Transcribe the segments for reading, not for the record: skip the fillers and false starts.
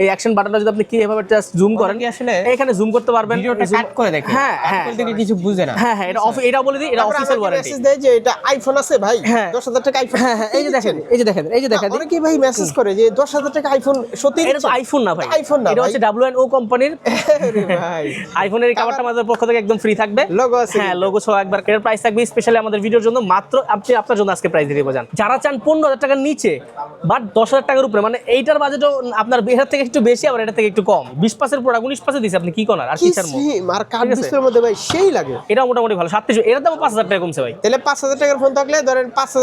এই অ্যাকশন বাটনটা যদি আপনি কি এভাবে জাস্ট জুম করেন কি আসলে এখানে জুম করতে পারবেন, ভিডিওটা কাট করে দেখেন। হ্যাঁ হ্যাঁ থেকে কিছু বুঝে না। হ্যাঁ হ্যাঁ এটা বলে দিই, এটা অফিশিয়াল ওয়ারেন্টি। মেসেজ দেয় যে এটা আইফোন আছে ভাই, 10,000 টাকা আইফোন। হ্যাঁ হ্যাঁ এই যে দেখেন, এই যে দেখেন, এই যে দেখেন, অনেকেই ভাই মেসেজ করে যে 10,000 টাকা আইফোন সত্যি। এটা তো আইফোন না ভাই, আইফোন না, এটা হচ্ছে WNO কোম্পানির ভাই। আইফোনের এই কভারটা আমাদের পক্ষ থেকে একদম ফ্রি থাকবে, লোগো আছে, হ্যাঁ লোগো সহ একবার। এর প্রাইস থাকবে স্পেশালি আমাদের ভিডিওর জন্য মাত্র আপনার জন্য আজকে প্রাইস দিয়ে দেবো। জান যারা চান 15,000 টাকার নিচে বাট 10,000 টাকার উপরে, মানে এইটার বাজেটও আপনার এটার থেকে একটু বেশি, আবার এটা থেকে একটু কম। 20% প্রোডাক্ট 19% দিছে, আপনি কি করার আর কি ছাড়বো। আর কার্ড ডিসপ্লের মধ্যে ভাই সেই লাগে। এটা মোটামুটি ভালো 37, এর দাম 5,000 টাকা কমছে ভাই। তাহলে 5,000 টাকার ফোন থাকলে ধরেন 5,000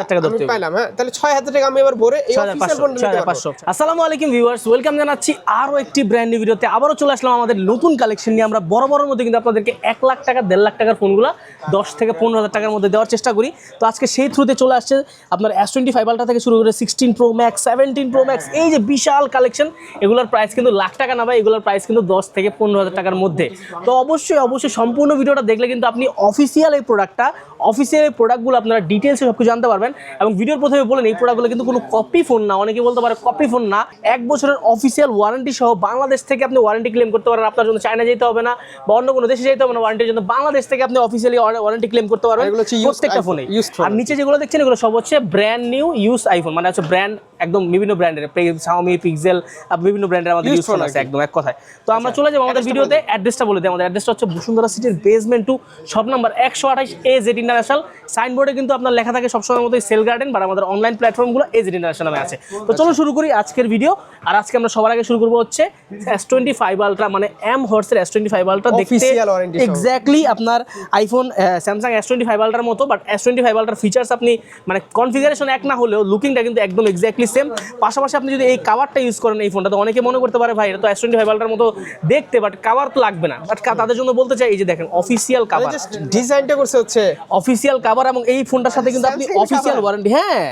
টাকা আমি পাইলাম। হ্যাঁ তাহলে 6,000 টাকা আমি এবার ভরে এই অফিশিয়াল ফোনটা নিতে পারবো। 6,500। আসসালামু আলাইকুম ভিউয়ার্স, ওয়েলকাম জানাচ্ছি আরো একটি ব্র্যান্ড নিউ ভিডিওতে। আবারও চলে আসলাম আমাদের নতুন কালেকশন নিয়ে। আমরা বরাবরের মধ্যে কিন্তু আপনাদেরকে 1 লাখ টাকা 1.5 লাখ টাকার ফোনগুলো 10 থেকে 15,000 টাকার মধ্যে দেওয়ার চেষ্টা করি। তো আজকে সেই থ্রুতে চলে আসছে আপনার S25 আলট্রা থেকে শুরু করে 16 Pro Max, 17 Pro Max, এই যে বিশাল কালেকশন। এগুলোর প্রাইস কিন্তু লাখ টাকা না ভাই, এগুলোর প্রাইস কিন্তু 10 থেকে 15,000 টাকার মধ্যে। তো অবশ্যই সম্পূর্ণ ভিডিওটা দেখলে কিন্তু আপনি অফিসিয়াল এই প্রোডাক্টগুলো আপনারা ডিটেলসে সব কিছু জানতে পারবেন। এবং ভিডিওর প্রথমে বলেন এই প্রোডাক্টগুলো কিন্তু কোনো কপি ফোন না। অনেকে বলতে পারে কপি ফোন না, 1 বছরের অফিসিয়াল ওয়ারেন্টি সহ বাংলাদেশ থেকে আপনি ওয়ারেন্টি ক্লেম করতে পারেন। আপনার জন্য চায়না যেতে হবে না বা অন্য কোনো দেশে যেতে হবে না ওয়ারেন্টির জন্য, বাংলাদেশ থেকে আপনি অফিসিয়ালি ওয়ারেন্টি ক্লেম করতে পারবেন প্রত্যেকটা ফোনে। আর নিচে যেগুলো দেখছেন এগুলো সব হচ্ছে ব্র্যান্ড নিউ ইউজ আইফোন, মানে হচ্ছে ব্র্যান্ড একদম বিভিন্ন ব্র্যান্ডের, Xiaomi, Pixel, বিভিন্ন ব্র্যান্ডের আমাদের ইউজ ফোন আছে একদম এক কথায়। তো আমরা চলে যাবো আমাদের ভিডিওতে। অ্যাড্রেসটা বলে দিই, আমাদের অ্যাড্রেসটা হচ্ছে বসুন্ধরা সিটির basement 2, shop number 128 AZ international. সাইনবোর্ডে কিন্তু আপনার লেখা থাকে সবসময় মতো সেল গার্ডেন, বা আমাদের অনলাইন প্ল্যাটফর্মগুলো AZ ইন্টারন্যাশনাল নামে আছে। তো চলো শুরু করি আজকের ভিডিও। আর আজকে আমরা সবার আগে শুরু করবো হচ্ছে S25 আলট্রা, মানে M-Horse-এর S25 আলট্রা। দেখতে এক্স্যাক্টলি আপনার আইফোন স্যামসাং S25 আলট্রার মতো, বাট S25 আলট্রার ফিচার্স আপনি মানে কনফিগারেশন এক না হলেও লুকিংটা কিন্তু একদম এক্স্যাক্টলি সেম। পাশাপাশি আপনি যদি এই কাভারটা ইউজ করেন এই ফোনটা, তো অনেকে মনে করতে পারে ভাই এটা তো S25 আলট্রার মতো দেখতে, বাট কাভার তো লাগবে না। বাট তাদের জন্য বলতে চাই এই যে দেখেন অফিসিয়াল কাভার, ডিজাইনটা করছে হচ্ছে অফিসিয়াল কাভার, এবং এই ফোনটার সাথে কিন্তু আপনি অফিসিয়াল ওয়ারেন্টি, হ্যাঁ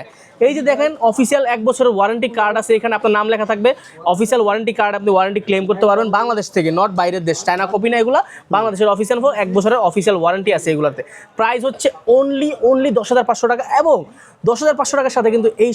এই যে দেখেন অফিসিয়াল 1 বছরের ওয়ারেন্টি কার্ড আছে, এখানে আপনার নাম লেখা থাকবে। অফিসিয়াল ওয়ারেন্টি কার্ড, আপনি ওয়ারেন্টি ক্লেম করতে পারবেন বাংলাদেশ থেকে, নট বাইরের দেশ, চায়না কপি না এগুলো, বাংলাদেশের অফিসিয়াল ফোন। 1 বছরের অফিসিয়াল ওয়ারেন্টি আছে এগুলোতে। প্রাইস হচ্ছে অনলি 10,500 টাকা, এবং 10,500 টাকার সাথে কিন্তু এই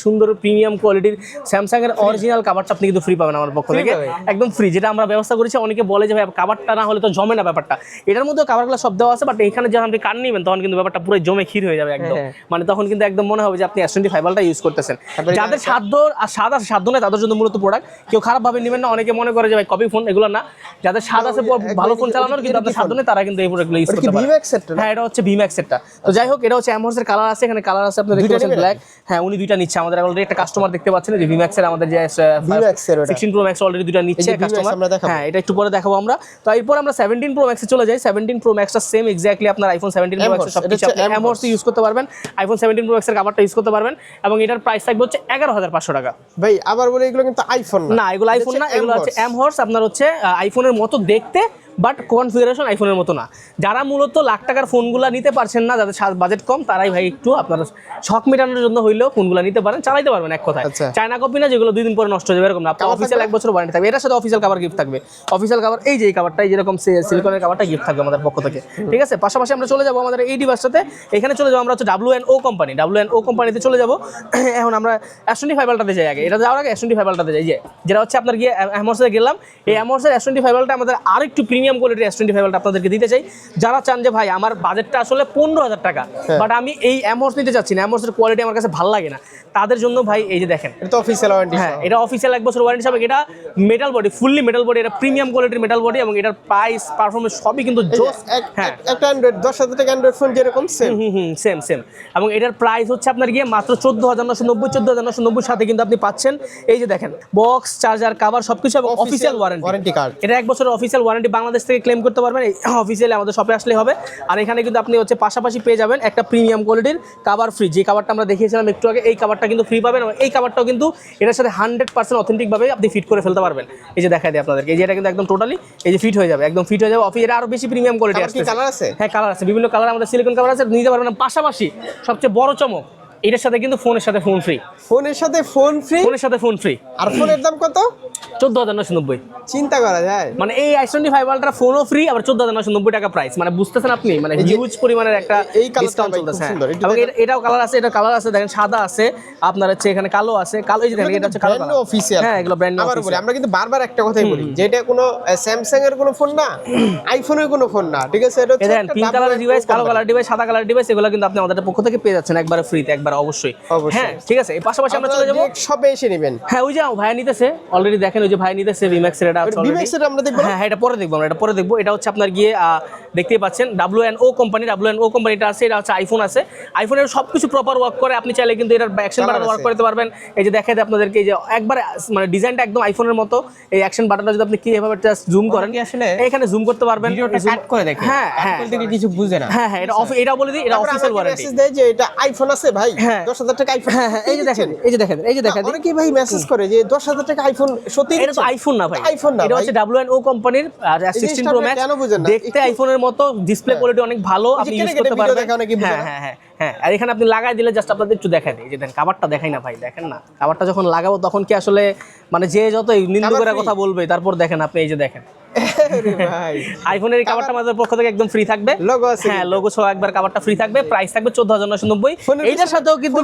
সুন্দর প্রিমিয়াম কোয়ালিটির স্যামসাং এর অরিজিনাল কাভারটা আপনি কিন্তু ফ্রি পাবেন আমার পক্ষ থেকে, একদম ফ্রি, যেটা আমরা ব্যবস্থা করেছি। অনেকে বলে যে ভাই কাভারটা না হলে তো জমে না ব্যাপারটা, এটার মধ্যেও কাভারগুলো সব দেওয়া আছে, বাট এখানে যখন আপনি কার্ড নেবেন তখন কিন্তু ব্যাপারটা পুরো জমে ক্ষীর হয়ে যাবে একদম। মানে তখন কিন্তু একদম মনে হবে যে আপনি S25 আলট্রা ইউজ করতেছেন। যাদের সাধ্য আর স্বাদ আছে, সাধ্য নেই, তাদের জন্য মূলত প্রোডাক্ট। কেউ খারাপ ভাবে নেবেন না, অনেকে মনে করে যে ভাই কপি ফোন, এগুলো না। যাদের স্বাদ আছে ভালো ফোন চালানোর, কিন্তু আপনার সাধ্য নেই, তারা কিন্তু এই প্রোডাক্টগুলো ইউজ করতে পারে। হ্যাঁ এটা হচ্ছে V-Max এরটা। তো যাই হোক, এটা হচ্ছে M-Horse-এর কালার আছে, এখানে কালার আছে আপনাদের ব্ল্যাক। হ্যাঁ উনি দুইটা নিচ্ছে, আমাদের অলরেডি একটা কাস্টমার দেখতে পাচ্ছেন যে V-Max এর, আমাদের যে 16 Pro Max অলরেডি দুইটা নিচ্ছে কাস্টমার। হ্যাঁ এটা একটু পরে দেখাবো আমরা। তো এরপর আমরা 17 Pro Max এ চলে যাই। 17 Pro Max টা সেম এক্স্যাক্টলি আপনার iPhone 17 Pro Max এর সবকিছু M-Horse ইউজ করতে পারবেন, iPhone 17 Pro Max এর কাভারটা ইউজ করতে পারবেন, এবং এটার প্রাইস থাকবে হচ্ছে 11,500 টাকা। ভাই আবার বলে এগুলো কিন্তু আইফোন না, এগুলো আইফোন না, এগুলো হচ্ছে M-Horse। আপনার হচ্ছে আইফোনের মতো দেখতে, বাট কনফিগারেশন আইফোনের মতো না। যারা মূলত লাখ টাকার ফোনগুলো নিতে পারছেন না, যাদের বাজেট কম, তারাই ভাই একটু আপনার শখ মেটানোর জন্য হইলেও ফোনগুলো নিতে পারেন, চালাইতে পারবেন এক কথায়। চায়না কপি না যেগুলো 2 দিন পরে নষ্ট হয়ে যাবে এরকম না। আপনার অফিসিয়াল 1 বছর ওয়ারেন্টি থাকবে, এটার সাথে অফিসিয়াল কভার গিফট থাকবে। অফিসিয়াল কভার এই যে এই কভারটা, যেরকম সিলিকনের কভারটা গিফট থাকবে আমাদের পক্ষ থেকে, ঠিক আছে। পাশাপাশি আমরা চলে যাবো আমাদের এই ডিভাইসটাতে। এখানে চলে যাবো আমরা হচ্ছে WNO কোম্পানিতে চলে যাবো। এখন আমরা S25 আলট্রাতে যাই আগে, এটা যাওয়ার আগে S25 আলট্রাতে যাই, যেটা হচ্ছে আপনার গিয়ে M-Horse-এ গেলাম। এই M-Horse-এর S25 আলট্রা আমাদের আরেকটু প্রিমিয়াম কোয়ালিটির S25 আলট্রা আপনাদেরকে দিতে চাই। যারা চান যে ভাই আমার বাজেটটা আসলে 15,000 টাকা, বাট আমি এই M-Horse নিতে চাচ্ছি না, M-Horse-এর কোয়ালিটি আমার কাছে ভালো লাগে না, তাদের জন্য ভাই এই যে দেখেন এটা অফিসিয়াল ওয়ারেন্টি। হ্যাঁ এটা অফিসিয়াল 1 বছর ওয়ারেন্টি হবে। এটা metal body, fully metal body, এটা প্রিমিয়াম কোয়ালিটির মেটাল বডি, এবং এটার প্রাইস পারফরম্যান্স সবই কিন্তু জোস। হ্যাঁ একটা 10,000 টাকা অ্যান্ড্রয়েড ফোন যেরকম সেম, এবং এটার প্রাইস হচ্ছে আপনার গিয়ে মাত্র 14,990, 14,990 সাথে কিন্তু আপনি পাচ্ছেন এই যে দেখেন বক্স, চার্জার, কভার সবকিছু, এবং অফিসিয়াল ওয়ারেন্টি কার্ড। এটা 1 বছরের অফিসিয়াল ওয়ারেন্টি বাংলাদেশ থেকে ক্লেম করতে পারবেন, অফিসিয়ালি আমাদের শপে আসলে হবে। আর এখানে কিন্তু আপনি হচ্ছে পাশাপাশি পেয়ে যাবেন একটা প্রিমিয়াম কোয়ালিটির কভার ফ্রি, যে কভারটা আমরা দেখিয়েছিলাম একটু আগে, এই কভারটা কিন্তু ফ্রি পাবেন, এবং এই কভারটাও কিন্তু এটার সাথে 100% অথেন্টিক ভাবে আপনি ফিট করে ফেলতে পারবেন। এই যে দেখাই দিই আপনাদেরকে, এই যে এটা কিন্তু একদম টোটালি এই যে ফিট হয়ে যাবে, একদম ফিট হয়ে যাবে। এটা আরো বেশি প্রিমিয়াম কোয়ালিটি আছে। কালার আছে? হ্যাঁ কালার আছে, বিভিন্ন কালার আমাদের সিলিকন কভার আছে, নিতে পারবেন। পাশাপাশি সবচেয়ে বড় চমক, এটার সাথে কিন্তু ফোনের সাথে ফোন ফ্রি। ফোনের সাথে ফোন ফ্রি? ফোনের সাথে ফোন ফ্রি। আর ফোনের দাম কত? 14,990। চিন্তা করা যায়, মানে এই i25 আলট্রা ফোনও ফ্রি, আবার 14,990 টাকা প্রাইস। মানে বুঝতেছেন আপনি, মানে হিউজ পরিমাণের একটা এই কালারটা ডিসকাউন্ট ভাই চলতেছে। খুব সুন্দর। এবং এটাও কালার আছে, এটা কালার আছে দেখেন, সাদা আছে, আপনার হচ্ছে এখানে কালো আছে, কালো এই যে দেখেন, এটা হচ্ছে কালো ব্র্যান্ড অফিসিয়াল। হ্যাঁ, এগুলো ব্র্যান্ড আবার বলি, অফিসিয়াল। আমরা কিন্তু বারবার একটা কথাই বলি যে এটা কোনো স্যামসাং এর কোনো ফোন না, আইফোনের কোনো ফোন না, ঠিক আছে? এটা হচ্ছে দেখেন পিঙ্ক কালার ডিভাইস, কালো কালার ডিভাইস, সাদা কালার ডিভাইস, এগুলো কিন্তু আপনি আমাদের পক্ষ থেকে পেয়ে যাচ্ছেন একবার ফ্রিতে, একবার অবশ্যই। হ্যাঁ ঠিক আছে, এই পাশাপাশি আমরা চলে যাব শপে এসে নেবেন। হ্যাঁ, ওই যে ভাই নিতেছে অলরেডি, দেখেন ওই যে ভাই নিতেছে ভিম্যাক্স এর, এটা আছে অলরেডি। ভিম্যাক্স এর আমরা দেখব না? হ্যাঁ, এটা পরে দেখবো আমরা, এটা পরে দেখবো। এটা হচ্ছে আপনার গিয়ে দেখতেই পাচ্ছেন WNO কোম্পানি, WNO কোম্পানিটা আছে, এটা হচ্ছে আইফোন আছে, আইফোনের সবকিছু প্রপার ওয়ার্ক করে। আপনি চাইলে কিন্তু এটার অ্যাকশন বাটন ওয়ার্ক করতে পারবেন। এই যে দেখাই আপনাদেরকে, এই যে একবার মানে ডিজাইনটা একদম আইফোনের মতো। এই অ্যাকশন বাটনটা যদি আপনি কি এভাবে জাস্ট জুম করেন, আসলে এখানে জুম করতে পারবেন, ভিডিওটা কাট করে দেখেন। হ্যাঁ হ্যাঁ, থেকে কিছু বুঝে না। হ্যাঁ হ্যাঁ, এটা বলে দিই, এটা অফিশিয়াল ওয়ারেন্টি। মেসেজ দেয় যে এটা আইফোন আছে ভাই, হ্যাঁ। 10,000 টাকা আইফোন। হ্যাঁ হ্যাঁ, এই যে দেখেন, এই যে দেখেন, এই যে দেখেন, অনেকেই ভাই মেসেজ করে যে 10,000 টাকা আইফোন সত্যি এটা তো আইফোন না ভাই, আইফোন না, এটা হচ্ছে WNO কোম্পানির 16 প্রো ম্যাক্স। কেন বুঝেন না? দেখতে আইফোনের মতো, ডিসপ্লে কোয়ালিটি অনেক ভালো, আপনি ইউজ করতে পারবেন। হ্যাঁ হ্যাঁ হ্যাঁ হ্যাঁ, আর এখানে আপনি লাগাই দিলে জাস্ট আপনাদের একটু দেখাই দিই, এই যে দেখেন কাভারটা দেখাই না ভাই, দেখেন না কাভারটা যখন লাগাবো তখন কি আসলে মানে যে যত নিন্দু করে কথা বলবে, তারপর দেখেন আপনি, এই যে দেখেন ভাই আইফোনের এই কাভারটা আমাদের পক্ষ থেকে একদম ফ্রি থাকবে। লোগো আছে, হ্যাঁ লোগো সহ একবার কাভারটা ফ্রি থাকবে, প্রাইস থাকবে 14,990। এইটার সাথেও কিন্তু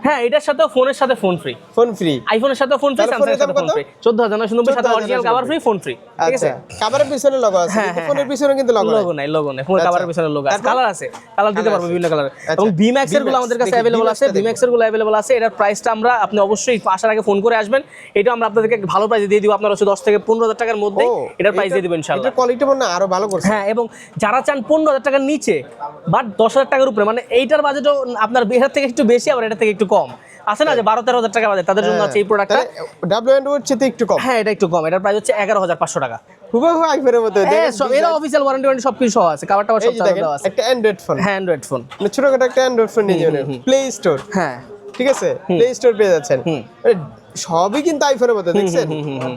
হ্যাঁ, এটার সাথেও ফোনের সাথে ফোন ফ্রি, ফোন ফ্রি, আইফোনের সাথে ফোন ফ্রি, স্যামসাং এর সাথে ফোন ফ্রি। 14,990 সাথে original cover free, phone free, ঠিক আছে? কভারের পিছনে লোগো আছে, কিন্তু ফোনের পিছনে কিন্তু লোগো নাই। লোগো নাই, ফোন কভারের পিছনে লোগো আছে, কালার আছে, কালার দিতে পারবো বিভিন্ন কালার। এবং ভিম্যাক্স এর গুলো আমাদের কাছে अवेलेबल আছে, ভিম্যাক্স এর গুলো अवेलेबल আছে। এটার প্রাইসটা আমরা, আপনি অবশ্যই আসার আগে ফোন করে আসবেন, এটা আমরা আপনাদেরকে ভালো প্রাইসে দিয়ে দিব। আপনার হচ্ছে 10 থেকে 15,000 টাকার মধ্যে এটার প্রাইস দিয়ে দিব ইনশাআল্লাহ। এটা কোয়ালিটি মনে আরো ভালো করছে। হ্যাঁ, এবং যারা চান 15,000 টাকার নিচে বাট 10,000 টাকার উপরে, মানে এইটার বাজেটও আপনার এটার থেকে একটু বেশি, আবার এটার থেকে একটু কম আছে না, যে 12-13,000 টাকা বাজেট, তাদের জন্য আছে এই প্রোডাক্টটা। WNO এর চেয়ে একটু কম। হ্যাঁ, এটা একটু কম, এটার প্রাইস হচ্ছে 11,500 টাকা। হুবহু আইফোনের মতো। সব এরা অফিশিয়াল ওয়ারেন্টি সবকিছু সহ আছে, কভারটা সব দেওয়া আছে। একটা অ্যান্ড্রয়েড ফোন, হ্যাঁ, অ্যান্ড্রয়েড ফোন, মানে ছোটখাটো একটা অ্যান্ড্রয়েড ফোন নিয়ে যাবেন, প্লে স্টোর। হ্যাঁ ঠিক আছে, প্লে স্টোর পেয়ে যাচ্ছেন। সবই কিন্তু আইফোনের মতো, দেখছেন?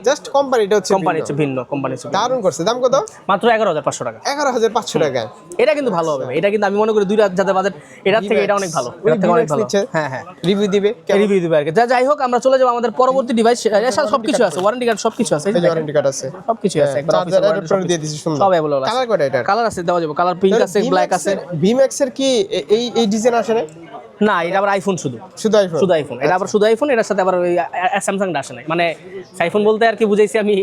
জাস্ট কোম্পানিটা হচ্ছে ভিন্ন, কোম্পানি দারুণ করছে। দাম কত? মাত্র 11,500 টাকা। 11,500 টাকায় এটা কিন্তু ভালো হবে, এটা কিন্তু আমি মনে করি 2 যাদের বাজেট, এটার থেকে এটা অনেক ভালো, এটার থেকে অনেক ভালো। হ্যাঁ হ্যাঁ, রিভিউ দিবে, রিভিউ দিবে আর কি। যাই হোক, আমরা চলে যাব আমাদের পরবর্তী ডিভাইস। এর সাথে সবকিছু আছে, ওয়ারেন্টি কার্ড সবকিছু আছে, ওয়ারেন্টি কার্ড আছে, সবকিছু আছে, একবার অফিসিয়াল ওয়ারেন্টি দিয়ে দিছি, সুন্দর। সব अवेलेबल আছে। কালার কয়টা এটা? কালার আছে, দেওয়া যাবে, কালার পিঙ্ক আছে, ব্ল্যাক আছে। ভিম্যাক্স এর কি এই ডিজাইন আসে না? না, এটা আবার আইফোন, শুধু আইফোন, শুধু আইফোন, এটা আবার শুধু আইফোন। এটার সাথে আবার ওই স্যামসাংটা আসে নাই, মানে আইফোন বলতে আর কি বুঝাইছি আমি,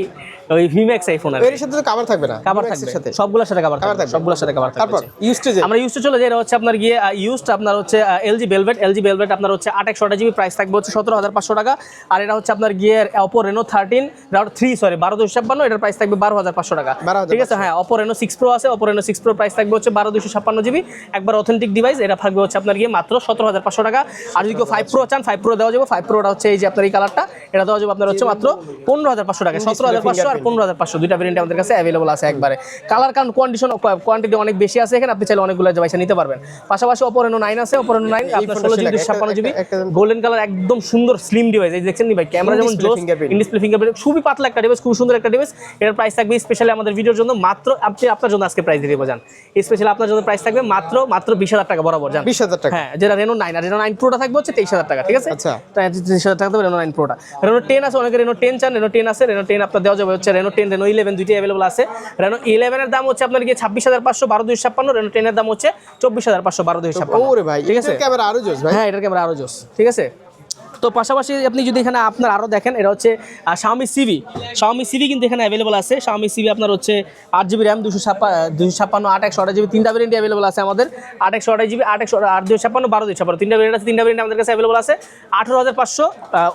ওই ভিম্যাক্স আইফোন। আর এর সাথে তো কভার থাকবে না? কভার থাকবে, সবগুলোর সাথে কভার থাকবে, সবগুলোর সাথে কভার থাকবে। তারপর ইউজড আমরা ইউজড চলে যাই, এটা হচ্ছে আপনার গিয়ে ইউজড, আপনার হচ্ছে LG ভেলভেট আপনার হচ্ছে 8/128 GB, প্রাইস থাকবে হচ্ছে 17,500 টাকা। আর এটা হচ্ছে আপনার গিয়ে Oppo Reno 13 রাউট 3 সরি 12,256, এটার প্রাইস থাকবে 12,500 টাকা, ঠিক আছে? হ্যাঁ, Oppo Reno 6 Pro আছে, Oppo Reno 6 Pro প্রাইস থাকবে হচ্ছে 12,256 GB, একবার অথেন্টিক ডিভাইস। এটা থাকবে হচ্ছে আপনার গিয়ে মাত্র 17,500 টাকা। আর যদি কেউ 5 Pro চান, 5 Pro দেওয়া যাবে। 5 Proটা হচ্ছে এই যে আপনার এই কালারটা, এটা দেওয়া যাবে আপনার হচ্ছে মাত্র 15,500 টাকা। 17,500 আর 15,500 দুইটা ভেরিয়েন্ট আমাদের কাছে अवेलेबल আছে একবারে। কালার কারণ কোয়ান্টিটি অনেক বেশি আছে এখানে, আপনি চাইলে অনেকগুলো ডিভাইস নিতে পারবেন। পাশাপাশি Oppo Reno 9 আছে, Oppo Reno 9 আপনার 16 GB 256 GB, গোল্ডেন কালার, একদম সুন্দর স্লিম ডিভাইস। এই দেখছেন নি ভাই, ক্যামেরা যেমন জোস, ইন ডিসপ্লে ফিঙ্গারপ্রিন্ট, খুবই পাতলা একটা ডিভাইস, খুব সুন্দর একটা ডিভাইস। এর প্রাইস থাকবে স্পেশালি আমাদের ভিডিওর জন্য মাত্র, আপনি আপনার জন্য আজকে প্রাইস দিয়ে দেব জান, স্পেশালি আপনার জন্য প্রাইস থাকবে মাত্র 20,000 টাকা বরাবর জান, 20,000 টাকা। হ্যাঁ, যেটা Reno 9 আর Reno 9 Proটা থাকবে হচ্ছে 23,000 টাকা, ঠিক আছে? আচ্ছা, 23,000 টাকা দেবে Reno 9 Proটা। Reno 10 আছে, অনেকে Reno 10 চান, Reno 10 আছে, Reno 10 আপনার দেওয়া যাবে হচ্ছে Reno 10, Reno 11 দুইটাই अवेलेबल আছে। Reno 11 এর দাম হচ্ছে আপনার গিয়ে 26,500 12,256, Reno 10 এর দাম হচ্ছে 24,500 12,256। ওরে ভাই, ঠিক আছে, এটার ক্যামেরা আরো জোস ভাই। হ্যাঁ, এটার ক্যামেরা আরো জোস, ঠিক আছে? তো পাশাপাশি আপনি যদি এখানে আপনার আরও দেখেন, এটা হচ্ছে Xiaomi CV কিন্তু এখানে अवेलेबल আছে। Xiaomi CV আপনার হচ্ছে 8GB RAM 256 8/128 GB, তিনটা ভেরিয়েন্ট अवेलेबल আছে আমাদের। 8/128 GB 8/256 12/256 তিনটা ভেরিয়েন্ট আছে, তিনটা ভেরিয়েন্ট আমাদের কাছে अवेलेबल আছে। 18,500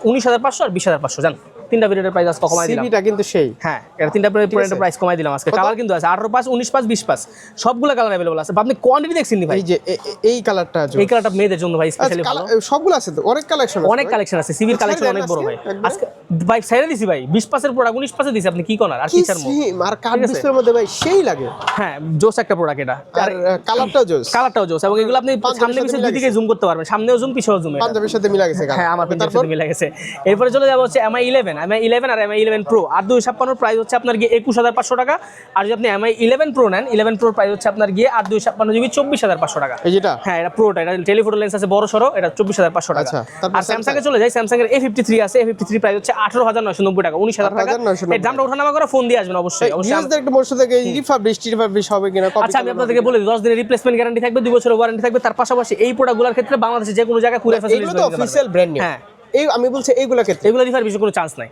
19,500 আর 20,500 জান, তিনটা ভেরিয়েন্টের প্রাইস আজকে কমাই দিলাম। সিভিটা কিন্তু সেই, হ্যাঁ, এটা তিনটা ভেরিয়েন্টের প্রাইস কমাই দিলাম আজকে। কালার কিন্তু আছে 18/5 19/5 20/5 সবগুলো কালার अवेलेबल আছে। আপনি কোয়ান্টিটি দেখছেন নি ভাই, এই যে এই কালারটা জোস। এই কালারটা মেয়েদের জন্য ভাই স্পেশালি ভালো, সবগুলো আছে তো, অনেক কালেকশন আছে, অনেক কালেকশন আছে। সিভির কালেকশন অনেক বড় ভাই। আজকে ভাই সাইরা দিছি ভাই, 20/5 এর প্রোডাক্ট 19/5 দিছি, আপনি কি করার আর কি চান? আর কাট ডিসপ্লের মধ্যে ভাই সেই লাগে। হ্যাঁ, জোস একটা প্রোডাক্ট এটা, আর কালারটাও জোস, এবং এগুলো আপনি সামনে পিছনে দুই দিকে জুম করতে পারবেন, সামনেও জুম পিছেও জুম। পাঞ্জাবের সাথে মিলা গেছে, হ্যাঁ, আমার পাঞ্জাবের সাথে মিলে গেছে। এরপরে চলে যাব হচ্ছে MI 11 MI 11 আর MI 11 Pro আর 256 প্রাইস হচ্ছে আপনার গিয়ে 21500 টাকা। আর যদি আপনি MI 11 Pro নেন, 11 Pro প্রাইস হচ্ছে আপনার গিয়ে 256 জিবি 24500 টাকা। এই যেটা হ্যাঁ এটা প্রোটা, এটা টেলিফোটো লেন্স আছে বড় সরো, এটা 24500 টাকা। আচ্ছা, তারপর আর স্যামসাং এ চলে যাই, স্যামসাং এর A53 আছে, A53 প্রাইস হচ্ছে 18990 টাকা, 19000 টাকা। 18990 এই দামটা ওঠানামা করে ফোন দিয়ে আসবেন অবশ্যই অবশ্যই। ইউজদের একটা মোর সাথে রিফার্বিশ হবে কিনা কপি। আচ্ছা আমি আপনাদেরকে বলে দিই 10 দিনের রিপ্লেসমেন্ট গ্যারান্টি থাকবে, 2 বছরের ওয়ারেন্টি থাকবে। তার পাশাপাশি এই প্রোডাক্টগুলোর ক্ষেত্রে বাংলাদেশে যে কোনো জায়গায় কুরিয়ার ফ্যাসিলিটি এগুলো তো অফিশিয়াল ব্র্যান্ড নিউ। হ্যাঁ এই আমি বলছি এইগুলা ক্ষেত্রে এগুলো রিফারবিশের কোনো চান্স নাই।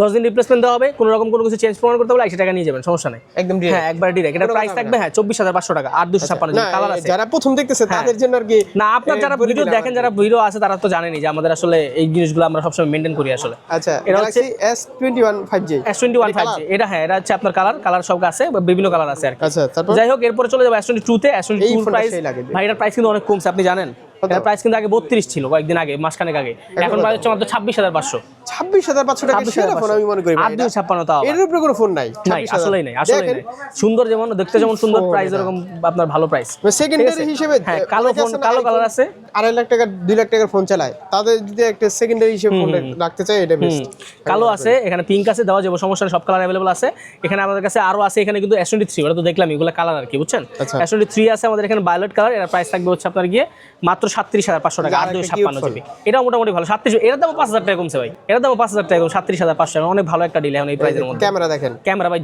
10 দিন রিপ্লেসমেন্ট দেওয়া হবে, কোনো রকম কোনো কিছু চেঞ্জ প্রমাণ করতে হলে 80 টাকা নিয়ে যাবেন, সমস্যা নাই। একদম হ্যাঁ একবার ডিরেক্ট। এটা প্রাইস থাকবে হ্যাঁ 24500 টাকা আর 256 জিবি কালার আছে। যারা প্রথম দেখতেছে তাদের জন্য আর কি না আপনার যারা ভিডিও দেখেন, যারা ভিডিও আছে তারা তো জানেনই যে আমাদের আসলে এই জিনিসগুলো আমরা সবসময় মেইনটেইন করি আসলে। আচ্ছা এটা হচ্ছে Galaxy S21 5G S21 5G, এটা হ্যাঁ এটা হচ্ছে আপনার কালার সব আছে, বিভিন্ন কালার আছে আর কি। আচ্ছা তারপর যাই হোক এরপর চলে যাবো S22 তে। S22 এই ফোনটা প্রাইস সেই লাগে ভাই এটার প্রাইস কিন্তু অনেক কমছে, আপনি জানেন। এটার প্রাইস কিন্তু আগে 32 ছিল কয়েকদিন আগে, মাসখানেক আগে। এখন প্রাইস হচ্ছে মাত্র 26500। 26500 টাকা সেরা ফোন আমি মনে করি আর 256 তাও এর উপরে কোনো ফোন নাই। নাই আসলেই নাই, আসলেই নাই। সুন্দর যেমন দেখতে যেমন সুন্দর, প্রাইস এরকম আপনার ভালো প্রাইস। সেকেন্ডারি হিসেবে হ্যাঁ কালো ফোন, কালো কালার আছে 2.5 লাখ টাকা 2 লাখ টাকার ফোন চালায়, তাদের যদি একটা সেকেন্ডারি হিসেবে ফোন রাখতে চায় এটা বেস্ট। কালো আছে, এখানে পিঙ্ক আছে, দেওয়া যাবে, সমস্যা নেই, সব কালার अवेलेबल আছে এখানে আমাদের কাছে। আরো আছে এখানে কিন্তু S23, ওটা তো দেখলাম এগুলো কালার আর কি, বুঝছেন। S23 আছে আমাদের এখানে ভায়োলেট কালার, এর প্রাইস থাকবে হচ্ছে আপনার গিয়ে মাত্র 37500 টাকা আর 256 জিবি। এটা মোটামুটি ভালো 37, এর দাম 5000 টাকা কমছে ভাই, এর দাম 5000 টাকা কম, 37500, অনেক ভালো একটা ডিল এখন এই প্রাইসের মধ্যে। ক্যামেরা দেখেন, ক্যামেরা ভাই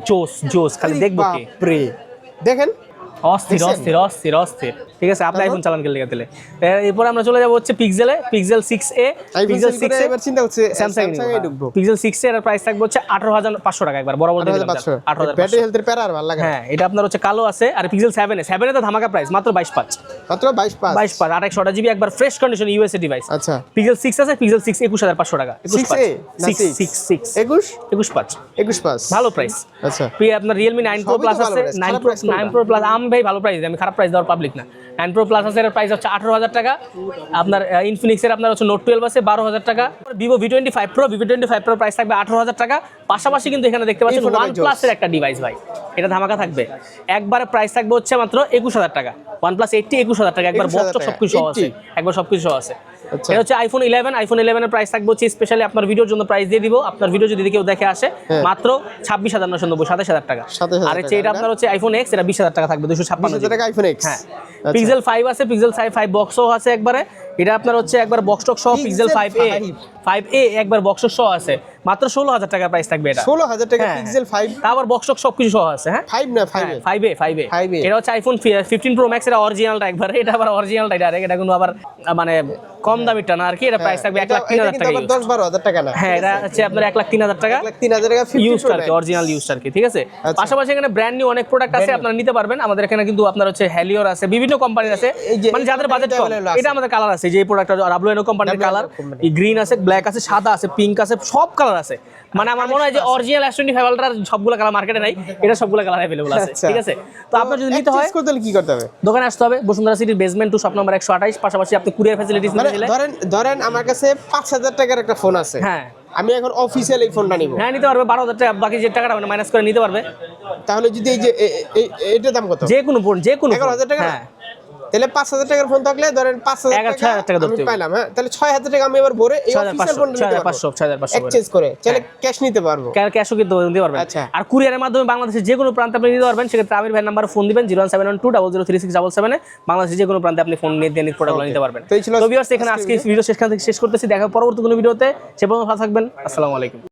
জোস খালি দেখবো কি দেখেন অস্থির অস্থির অস্থির অস্থির। ঠিক আছে আপনি আইফোন চালান গেলে গেলে। এরপর আমরা চলে যাবো হচ্ছে পিক্সেলে, পিক্সেল 6a। পিক্সেল 6 এবার চিন্তা করছে স্যামসাং এ ঢুকবো। পিক্সেল 6 এর প্রাইস থাকবে হচ্ছে 18500 টাকা, একবার বরাবর দিয়ে দিলাম 18500। ব্যাটারি হেলথের প্যারা আর ভালো লাগে। হ্যাঁ এটা আপনার হচ্ছে কালো আছে। আর পিক্সেল 7 এ তো ধামাকা প্রাইস মাত্র 22500, মাত্র 22500 22500 জিবি একবার ফ্রেশ কন্ডিশন ইউএসএ ডিভাইস। আচ্ছা পিক্সেল 6 আছে, পিক্সেল 6 21500 টাকা, 21500 ভালো প্রাইস। আচ্ছা আপনার Realme 9 Pro Plus আছে, 9 Pro Plus আম ভাই ভালো প্রাইস, আমি খারাপ প্রাইস দেওয়ার পাবলিক না। 9 Pro Plus আছে, এর প্রাইস হচ্ছে 18000 টাকা। আপনার Infinix এর আপনার হচ্ছে Note 12 আছে 12000 টাকা। Vivo V25 Pro প্রাইস থাকবে 18000 টাকা। পাশাপাশি কিন্তু এখানে দেখতে পাচ্ছেন OnePlus এর একটা ডিভাইস ভাই, এটা ধামাকা থাকবে, একবারে প্রাইস থাকবে হচ্ছে মাত্র 21000 টাকা। OnePlus 80 21000 টাকা, একবার বক্স সবকিছু সহ আছে, একবার সবকিছু সহ আছে। এটা হচ্ছে আইফোন 11 এর প্রাইস থাকবে হচ্ছে স্পেশালি আপনার ভিডিওর জন্য প্রাইস দিয়ে দিব। আপনার ভিডিও যদি কেউ দেখে আসে মাত্র 26990, 27000 টাকা। আর হচ্ছে এটা আপনার হচ্ছে আইফোন X, এটা 20000 টাকা থাকবে, 256 টাকা আইফোন X। হ্যাঁ পিক্সেল 5 আছে, পিক্সেল 5 বক্স সহ আছে একবারে, এটা আপনার হচ্ছে একবার বক্স টক সহ পিক্সেল 5a একবার বক্স সহ আছে, মাত্র 16000 টাকা প্রাইস থাকবে। এটা 16000 টাকা পিক্সেল 5, তারপর বক্স টক সবকিছু সহ আছে। হ্যাঁ 5 না 5a এটা হচ্ছে আইফোন 15 Pro Max, এটা অরিজিনালটা একবার, এটা আবার অরিজিনালটা ডাইরেক্ট, এটা কোনো আবার মানে কম দামিটা না আর কি। এটা প্রাইস থাকবে 1,03,000 টাকা, 10-12,000 টাকা না। হ্যাঁ এটা হচ্ছে আপনার 1,03,000 টাকা, 1,03,000 টাকা ইউজ আর কি, অরিজিনাল ইউজ আর কি। ঠিক আছে পাশাপাশি এখানে ব্র্যান্ড নিউ অনেক প্রোডাক্ট আছে, আপনারা নিতে পারবেন। আমাদের এখানে কিন্তু আপনার হচ্ছে হেলিওর আছে, বিভিন্ন কোম্পানির আছে, মানে যাদের বাজেট কম। এটা আমাদের কালার আছে, যে প্রোডাক্টটা WNO কোম্পানির কালার, গ্রিন আছে, ব্ল্যাক আছে, সাদা আছে, পিঙ্ক আছে, সব কালার আছে। মানে আমার মনে হয় যে অরিজিনাল S25 আলট্রার সবগুলো কালার মার্কেটে নাই, এটা সবগুলো কালার अवेलेबल আছে। ঠিক আছে তো আপনার যদি নিতে হয় কি করতে হবে? দোকানে আসতে হবে, বসুন্ধরা সিটির বেসমেন্ট 2 শপ নাম্বার 128। পাশাপাশি আপনি কুরিয়ার ফ্যাসিলিটিস নিতে চাইলে ধরেন আমার কাছে 5000 টাকার একটা ফোন আছে, হ্যাঁ আমি এখন অফিসিয়াল এই ফোনটা নিব, হ্যাঁ নিতে পারবে 12000 টাকা, বাকি যে টাকাটা মাইনাস করে নিতে পারবে। তাহলে যদি এই যে এটার দাম কত? যে কোনো ফোন, যে কোনো 11000 টাকা। হ্যাঁ তাহলে 5000 টাকার ফোন থাকলে ধরেন 5000 টাকা আমি পাইলাম। হ্যাঁ তাহলে 6000 টাকা আমি এবার ভরে এই অফিসিয়াল ফোনটা নিতে পারবো, 6500 এক্সচেঞ্জ করে চাইলে ক্যাশ নিতে পারবো, ক্যাশও কিন্তু নিতে পারবেন। আর কুরিয়ারের মাধ্যমে বাংলাদেশের যে কোনো প্রান্তে আপনি নিতে পারবেন। সেক্ষেত্রে আমির ভাই নাম্বারে ফোন দিবেন 01712003677 এ, বাংলাদেশের যে কোনো প্রান্তে আপনি ফোন নিয়ে প্রোডাক্টগুলো নিতে পারবেন। তো ভিউয়ার্স এখানে আজকে ভিডিও শেষ করতেছি, দেখা পরবর্তী কোনো ভিডিওতে, সে পর্যন্ত ভালো থাকবেন, আসসালামু আলাইকুম।